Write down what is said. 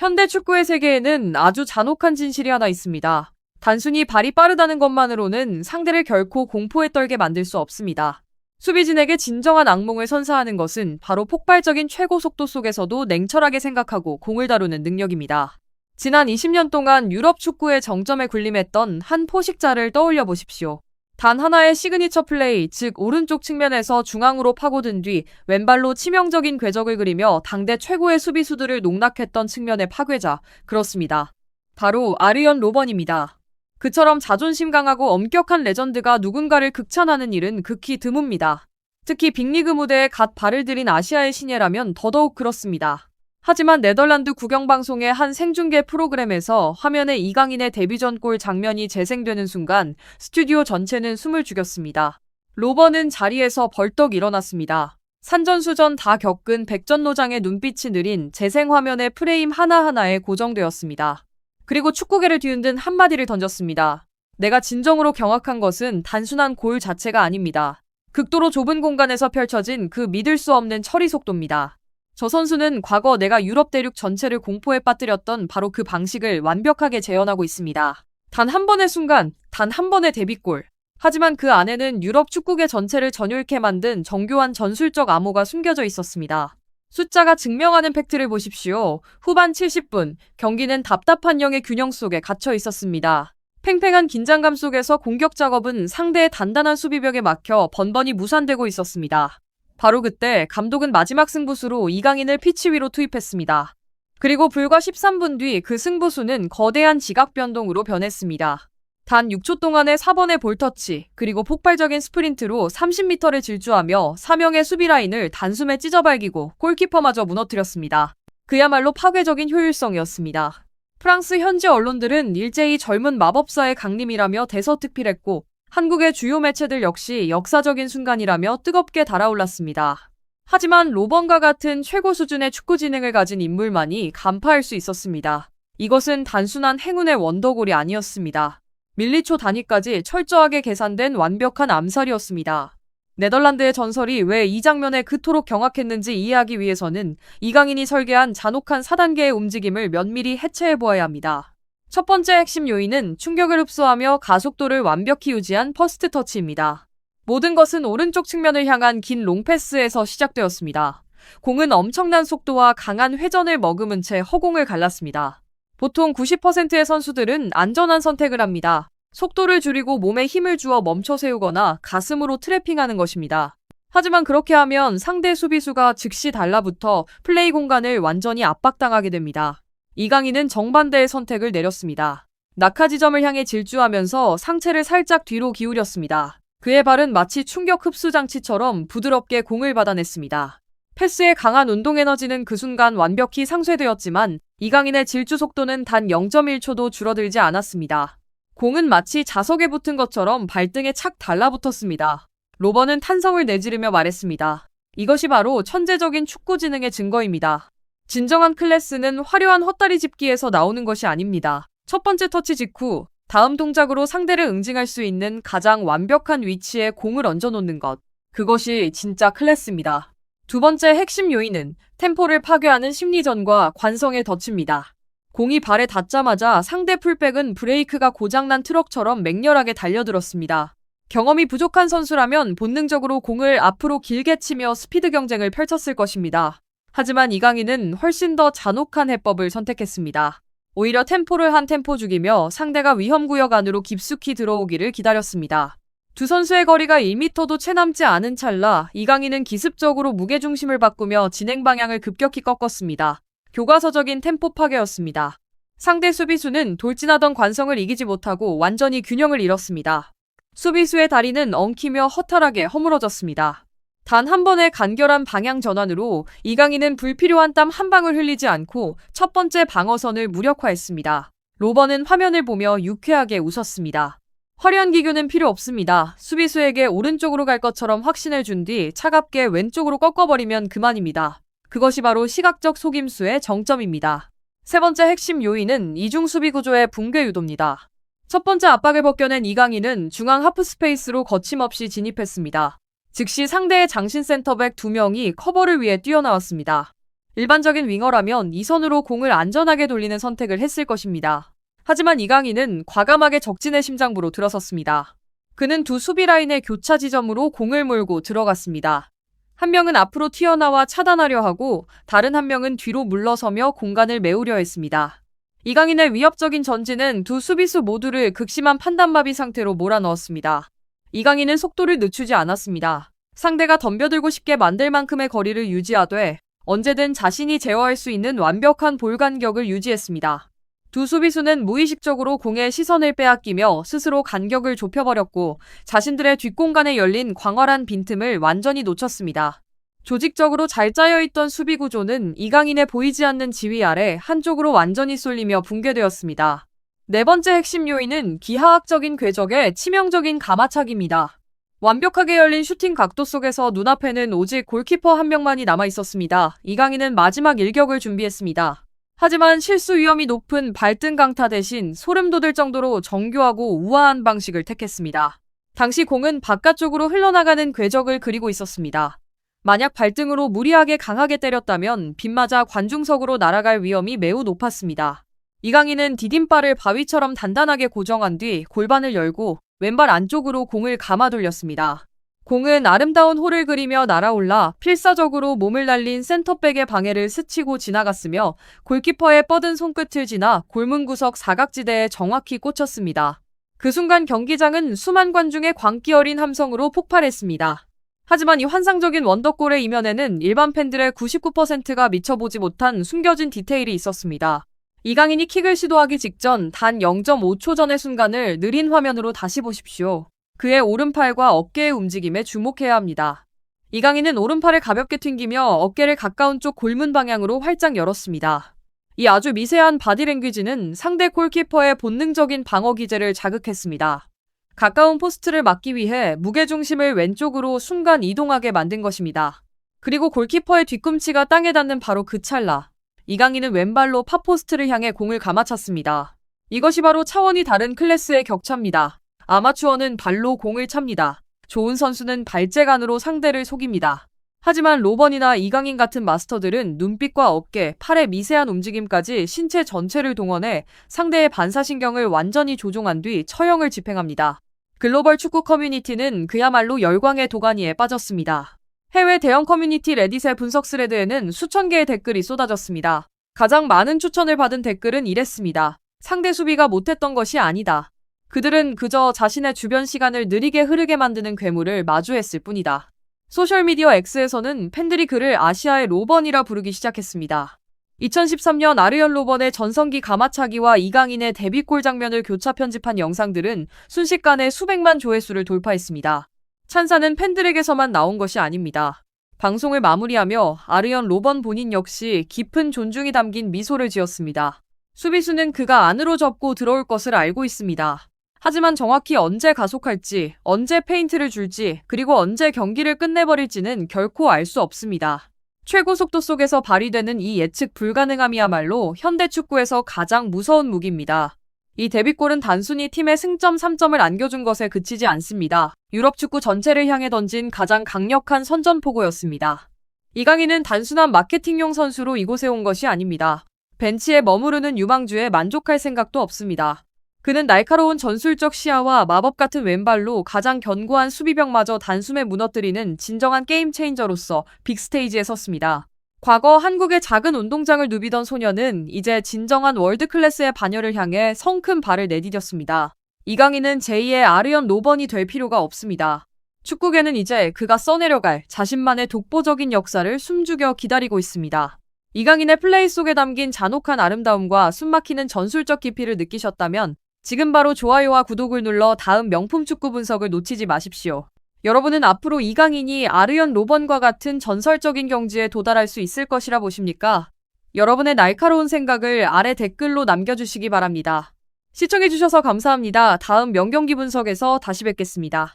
현대 축구의 세계에는 아주 잔혹한 진실이 하나 있습니다. 단순히 발이 빠르다는 것만으로는 상대를 결코 공포에 떨게 만들 수 없습니다. 수비진에게 진정한 악몽을 선사하는 것은 바로 폭발적인 최고 속도 속에서도 냉철하게 생각하고 공을 다루는 능력입니다. 지난 20년 동안 유럽 축구의 정점에 군림했던 한 포식자를 떠올려 보십시오. 단 하나의 시그니처 플레이, 즉 오른쪽 측면에서 중앙으로 파고든 뒤 왼발로 치명적인 궤적을 그리며 당대 최고의 수비수들을 농락했던 측면의 파괴자, 그렇습니다. 바로 아르연 로번입니다. 그처럼 자존심 강하고 엄격한 레전드가 누군가를 극찬하는 일은 극히 드뭅니다. 특히 빅리그 무대에 갓 발을 들인 아시아의 신예라면 더더욱 그렇습니다. 하지만 네덜란드 국영방송의 한 생중계 프로그램에서 화면에 이강인의 데뷔전 골 장면이 재생되는 순간 스튜디오 전체는 숨을 죽였습니다. 로번은 자리에서 벌떡 일어났습니다. 산전수전 다 겪은 백전노장의 눈빛이 느린 재생 화면의 프레임 하나하나에 고정되었습니다. 그리고 축구계를 뒤흔든 한마디를 던졌습니다. 내가 진정으로 경악한 것은 단순한 골 자체가 아닙니다. 극도로 좁은 공간에서 펼쳐진 그 믿을 수 없는 처리 속도입니다. 저 선수는 과거 내가 유럽 대륙 전체를 공포에 빠뜨렸던 바로 그 방식을 완벽하게 재현하고 있습니다. 단 한 번의 순간, 단 한 번의 데뷔골. 하지만 그 안에는 유럽 축구계 전체를 전율케 만든 정교한 전술적 암호가 숨겨져 있었습니다. 숫자가 증명하는 팩트를 보십시오. 후반 70분, 경기는 답답한 영의 균형 속에 갇혀 있었습니다. 팽팽한 긴장감 속에서 공격 작업은 상대의 단단한 수비벽에 막혀 번번이 무산되고 있었습니다. 바로 그때 감독은 마지막 승부수로 이강인을 피치 위로 투입했습니다. 그리고 불과 13분 뒤 그 승부수는 거대한 지각 변동으로 변했습니다. 단 6초 동안의 4번의 볼터치, 그리고 폭발적인 스프린트로 30m를 질주하며 4명의 수비 라인을 단숨에 찢어발기고 골키퍼마저 무너뜨렸습니다. 그야말로 파괴적인 효율성이었습니다. 프랑스 현지 언론들은 일제히 젊은 마법사의 강림이라며 대서특필했고 한국의 주요 매체들 역시 역사적인 순간이라며 뜨겁게 달아올랐습니다. 하지만 로번과 같은 최고 수준의 축구 지능을 가진 인물만이 간파할 수 있었습니다. 이것은 단순한 행운의 원더골이 아니었습니다. 밀리초 단위까지 철저하게 계산된 완벽한 암살이었습니다. 네덜란드의 전설이 왜 이 장면에 그토록 경악했는지 이해하기 위해서는 이강인이 설계한 잔혹한 4단계의 움직임을 면밀히 해체해보아야 합니다. 첫 번째 핵심 요인은 충격을 흡수하며 가속도를 완벽히 유지한 퍼스트 터치입니다. 모든 것은 오른쪽 측면을 향한 긴 롱패스에서 시작되었습니다. 공은 엄청난 속도와 강한 회전을 머금은 채 허공을 갈랐습니다. 보통 90%의 선수들은 안전한 선택을 합니다. 속도를 줄이고 몸에 힘을 주어 멈춰 세우거나 가슴으로 트래핑하는 것입니다. 하지만 그렇게 하면 상대 수비수가 즉시 달라붙어 플레이 공간을 완전히 압박당하게 됩니다. 이강인은 정반대의 선택을 내렸습니다. 낙하 지점을 향해 질주하면서 상체를 살짝 뒤로 기울였습니다. 그의 발은 마치 충격 흡수 장치처럼 부드럽게 공을 받아냈습니다. 패스의 강한 운동 에너지는 그 순간 완벽히 상쇄되었지만 이강인의 질주 속도는 단 0.1초도 줄어들지 않았습니다. 공은 마치 자석에 붙은 것처럼 발등에 착 달라붙었습니다. 로번은 탄성을 내지르며 말했습니다. 이것이 바로 천재적인 축구 지능의 증거입니다. 진정한 클래스는 화려한 헛다리 짚기에서 나오는 것이 아닙니다. 첫 번째 터치 직후 다음 동작으로 상대를 응징할 수 있는 가장 완벽한 위치에 공을 얹어놓는 것. 그것이 진짜 클래스입니다. 두 번째 핵심 요인은 템포를 파괴하는 심리전과 관성의 덫입니다. 공이 발에 닿자마자 상대 풀백은 브레이크가 고장난 트럭처럼 맹렬하게 달려들었습니다. 경험이 부족한 선수라면 본능적으로 공을 앞으로 길게 치며 스피드 경쟁을 펼쳤을 것입니다. 하지만 이강인은 훨씬 더 잔혹한 해법을 선택했습니다. 오히려 템포를 한 템포 죽이며 상대가 위험구역 안으로 깊숙이 들어오기를 기다렸습니다. 두 선수의 거리가 1m도 채 남지 않은 찰나 이강인은 기습적으로 무게중심을 바꾸며 진행 방향을 급격히 꺾었습니다. 교과서적인 템포 파괴였습니다. 상대 수비수는 돌진하던 관성을 이기지 못하고 완전히 균형을 잃었습니다. 수비수의 다리는 엉키며 허탈하게 허물어졌습니다. 단 한 번의 간결한 방향 전환으로 이강인은 불필요한 땀 한 방울 흘리지 않고 첫 번째 방어선을 무력화했습니다. 로번은 화면을 보며 유쾌하게 웃었습니다. 화려한 기교는 필요 없습니다. 수비수에게 오른쪽으로 갈 것처럼 확신을 준 뒤 차갑게 왼쪽으로 꺾어버리면 그만입니다. 그것이 바로 시각적 속임수의 정점입니다. 세 번째 핵심 요인은 이중 수비 구조의 붕괴 유도입니다. 첫 번째 압박을 벗겨낸 이강인은 중앙 하프 스페이스로 거침없이 진입했습니다. 즉시 상대의 장신 센터백 2명이 커버를 위해 뛰어나왔습니다. 일반적인 윙어라면 2선으로 공을 안전하게 돌리는 선택을 했을 것입니다. 하지만 이강인은 과감하게 적진의 심장부로 들어섰습니다. 그는 두 수비 라인의 교차 지점으로 공을 몰고 들어갔습니다. 한 명은 앞으로 튀어나와 차단하려 하고 다른 한 명은 뒤로 물러서며 공간을 메우려 했습니다. 이강인의 위협적인 전진은 두 수비수 모두를 극심한 판단마비 상태로 몰아넣었습니다. 이강인은 속도를 늦추지 않았습니다. 상대가 덤벼들고 싶게 만들 만큼의 거리를 유지하되 언제든 자신이 제어할 수 있는 완벽한 볼 간격을 유지했습니다. 두 수비수는 무의식적으로 공의 시선을 빼앗기며 스스로 간격을 좁혀버렸고 자신들의 뒷공간에 열린 광활한 빈틈을 완전히 놓쳤습니다. 조직적으로 잘 짜여있던 수비 구조는 이강인의 보이지 않는 지휘 아래 한쪽으로 완전히 쏠리며 붕괴되었습니다. 네 번째 핵심 요인은 기하학적인 궤적의 치명적인 가마차기입니다. 완벽하게 열린 슈팅 각도 속에서 눈앞에는 오직 골키퍼 한 명만이 남아있었습니다. 이강인은 마지막 일격을 준비했습니다. 하지만 실수 위험이 높은 발등 강타 대신 소름 돋을 정도로 정교하고 우아한 방식을 택했습니다. 당시 공은 바깥쪽으로 흘러나가는 궤적을 그리고 있었습니다. 만약 발등으로 무리하게 강하게 때렸다면 빗맞아 관중석으로 날아갈 위험이 매우 높았습니다. 이강인은 디딤발을 바위처럼 단단하게 고정한 뒤 골반을 열고 왼발 안쪽으로 공을 감아 돌렸습니다. 공은 아름다운 홀을 그리며 날아올라 필사적으로 몸을 날린 센터백의 방해를 스치고 지나갔으며 골키퍼의 뻗은 손끝을 지나 골문구석 사각지대에 정확히 꽂혔습니다. 그 순간 경기장은 수만 관중의 광기 어린 함성으로 폭발했습니다. 하지만 이 환상적인 원더골의 이면에는 일반 팬들의 99%가 미쳐보지 못한 숨겨진 디테일이 있었습니다. 이강인이 킥을 시도하기 직전 단 0.5초 전의 순간을 느린 화면으로 다시 보십시오. 그의 오른팔과 어깨의 움직임에 주목해야 합니다. 이강인은 오른팔을 가볍게 튕기며 어깨를 가까운 쪽 골문 방향으로 활짝 열었습니다. 이 아주 미세한 바디랭귀지는 상대 골키퍼의 본능적인 방어 기제를 자극했습니다. 가까운 포스트를 막기 위해 무게중심을 왼쪽으로 순간 이동하게 만든 것입니다. 그리고 골키퍼의 뒤꿈치가 땅에 닿는 바로 그 찰나 이강인은 왼발로 팝포스트를 향해 공을 감아찼습니다. 이것이 바로 차원이 다른 클래스의 격차입니다. 아마추어는 발로 공을 찹니다. 좋은 선수는 발재간으로 상대를 속입니다. 하지만 로번이나 이강인 같은 마스터들은 눈빛과 어깨, 팔의 미세한 움직임까지 신체 전체를 동원해 상대의 반사신경을 완전히 조종한 뒤 처형을 집행합니다. 글로벌 축구 커뮤니티는 그야말로 열광의 도가니에 빠졌습니다. 해외 대형 커뮤니티 레딧의 분석 스레드에는 수천 개의 댓글이 쏟아졌습니다. 가장 많은 추천을 받은 댓글은 이랬습니다. 상대 수비가 못했던 것이 아니다. 그들은 그저 자신의 주변 시간을 느리게 흐르게 만드는 괴물을 마주했을 뿐이다. 소셜미디어 X에서는 팬들이 그를 아시아의 로번이라 부르기 시작했습니다. 2013년 아르연 로번의 전성기 가마차기와 이강인의 데뷔골 장면을 교차 편집한 영상들은 순식간에 수백만 조회수를 돌파했습니다. 찬사는 팬들에게서만 나온 것이 아닙니다. 방송을 마무리하며 아르연 로번 본인 역시 깊은 존중이 담긴 미소를 지었습니다. 수비수는 그가 안으로 접고 들어올 것을 알고 있습니다. 하지만 정확히 언제 가속할지, 언제 페인트를 줄지, 그리고 언제 경기를 끝내버릴지는 결코 알 수 없습니다. 최고 속도 속에서 발휘되는 이 예측 불가능함이야말로 현대 축구에서 가장 무서운 무기입니다. 이 데뷔골은 단순히 팀의 승점 3점을 안겨준 것에 그치지 않습니다. 유럽 축구 전체를 향해 던진 가장 강력한 선전포고였습니다. 이강인은 단순한 마케팅용 선수로 이곳에 온 것이 아닙니다. 벤치에 머무르는 유망주에 만족할 생각도 없습니다. 그는 날카로운 전술적 시야와 마법 같은 왼발로 가장 견고한 수비벽마저 단숨에 무너뜨리는 진정한 게임 체인저로서 빅스테이지에 섰습니다. 과거 한국의 작은 운동장을 누비던 소녀는 이제 진정한 월드클래스의 반열을 향해 성큰 발을 내디뎠습니다. 이강인은 제2의 아르연 로번이 될 필요가 없습니다. 축구계는 이제 그가 써내려갈 자신만의 독보적인 역사를 숨죽여 기다리고 있습니다. 이강인의 플레이 속에 담긴 잔혹한 아름다움과 숨막히는 전술적 깊이를 느끼셨다면 지금 바로 좋아요와 구독을 눌러 다음 명품 축구 분석을 놓치지 마십시오. 여러분은 앞으로 이강인이 아르연 로번과 같은 전설적인 경지에 도달할 수 있을 것이라 보십니까? 여러분의 날카로운 생각을 아래 댓글로 남겨주시기 바랍니다. 시청해주셔서 감사합니다. 다음 명경기 분석에서 다시 뵙겠습니다.